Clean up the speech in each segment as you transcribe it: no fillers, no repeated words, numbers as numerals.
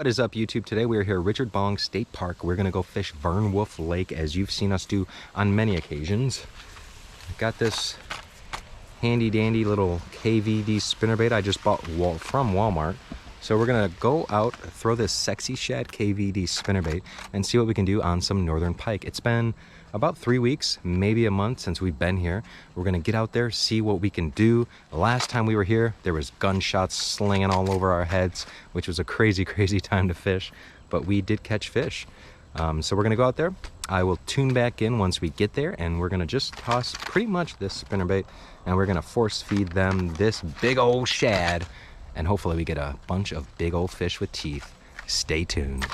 What is up, YouTube? Today we are here at Richard Bong State Park. We're gonna go fish Vern Wolf Lake, as you've seen us do on many occasions. I got this handy dandy little KVD spinnerbait I just bought from Walmart. So we're gonna go out, throw this sexy shad KVD spinnerbait and see what we can do on some northern pike. It's been about 3 weeks, maybe a month since we've been here. We're gonna get out there, see what we can do. The last time we were here, there was gunshots slinging all over our heads, which was a crazy, crazy time to fish, but we did catch fish. So we're gonna go out there. I will tune back in once we get there, and we're gonna just toss pretty much this spinnerbait, and we're gonna force feed them this big old shad, and hopefully we get a bunch of big old fish with teeth. Stay tuned.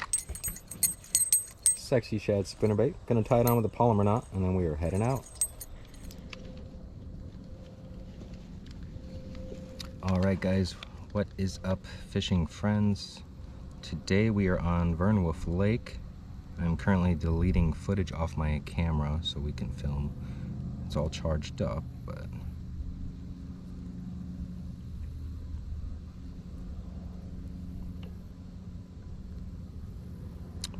Sexy shad spinnerbait. Gonna tie it on with a polymer knot, and then we are heading out. All right, guys, what is up, fishing friends? Today we are on Vern Wolf Lake. I'm currently deleting footage off my camera so we can film. It's all charged up, but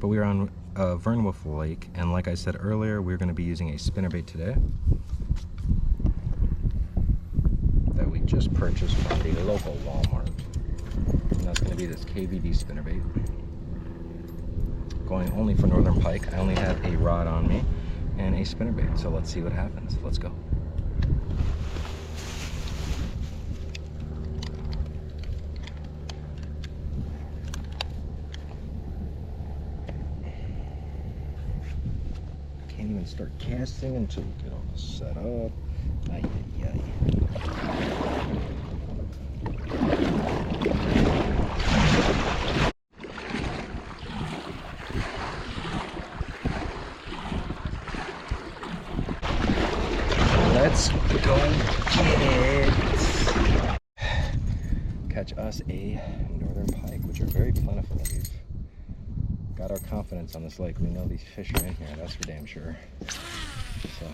we are on Vern Wolf Lake, and like I said earlier, we're going to be using a spinnerbait today that we just purchased from the local Walmart, and that's going to be this KVD spinnerbait, going only for northern pike. I only have a rod on me and a spinnerbait, so let's see what happens. Let's go. Can't even start casting until we get all this set up. Ay, ay, ay. Let's go get it. Catch us a northern pike, which are very plentiful. We've got our confidence on this lake. We know these fish are in here, that's for damn sure. So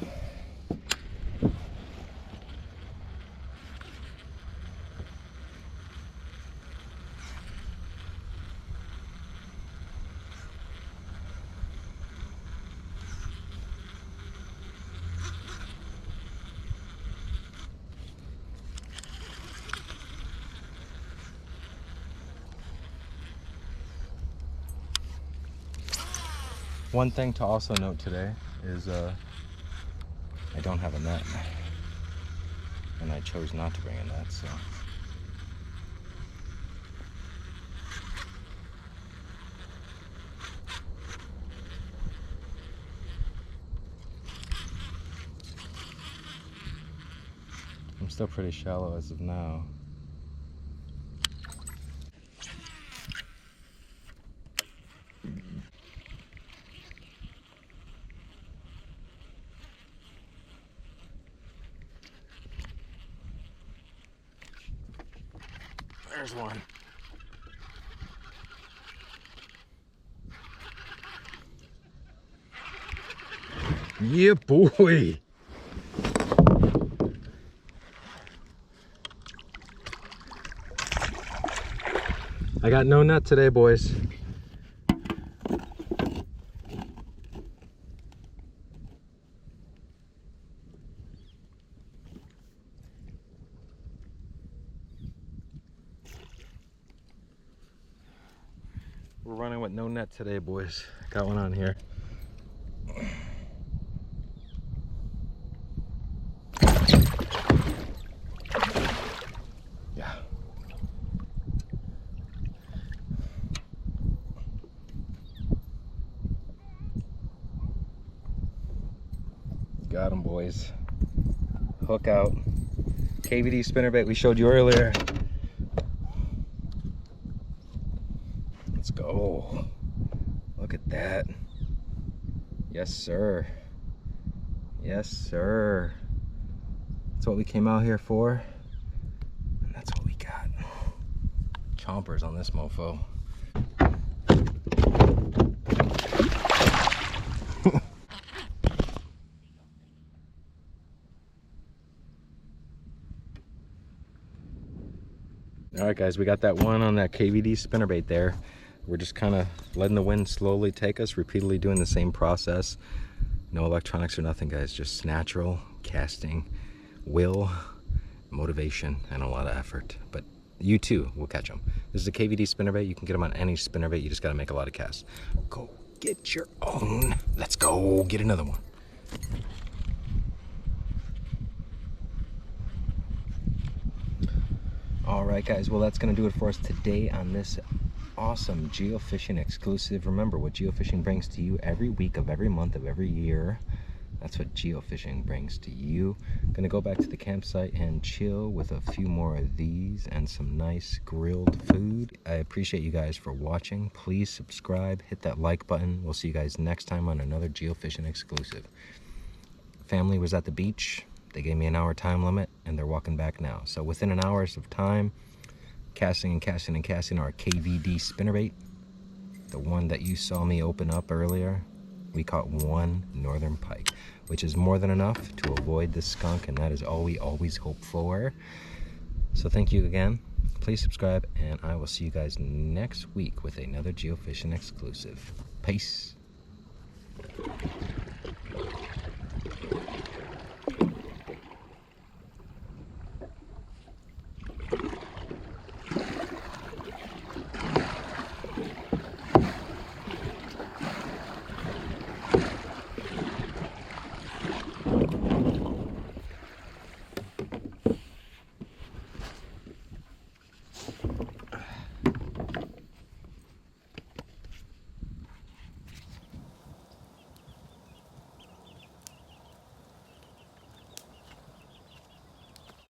one thing to also note today is I don't have a net, and I chose not to bring a net, so I'm still pretty shallow as of now. There's one. Yeah, boy. I got no net today, boys. We're running with no net today, boys. Got one on here. Yeah. Got him, boys. Hook out. KVD spinnerbait we showed you earlier. Let's go. Look at that. Yes, sir. Yes, sir. That's what we came out here for. And that's what we got. Chompers on this mofo. All right, guys, we got that one on that KVD spinnerbait there. We're just kind of letting the wind slowly take us, repeatedly doing the same process. No electronics or nothing, guys, just natural casting, will, motivation, and a lot of effort. But you too will catch them. This is a KVD spinnerbait. You can get them on any spinnerbait. You just got to make a lot of casts. Go get your own. Let's go get another one. All right, guys, well, that's going to do it for us today on this awesome geofishing exclusive. Remember what geofishing brings to you every week of every month of every year. That's what geofishing brings to you. Gonna go back to the campsite and chill with a few more of these and some nice grilled food. I appreciate you guys for watching. Please subscribe, hit that like button. We'll see you guys next time on another geofishing exclusive. Family was at the beach. They gave me an hour time limit and they're walking back now. So within an hour of time, casting and casting and casting our KVD spinnerbait, the one that you saw me open up earlier. We caught one northern pike, which is more than enough to avoid the skunk, and that is all we always hope for. So thank you again. Please subscribe, and I will see you guys next week with another geofishing exclusive. Peace.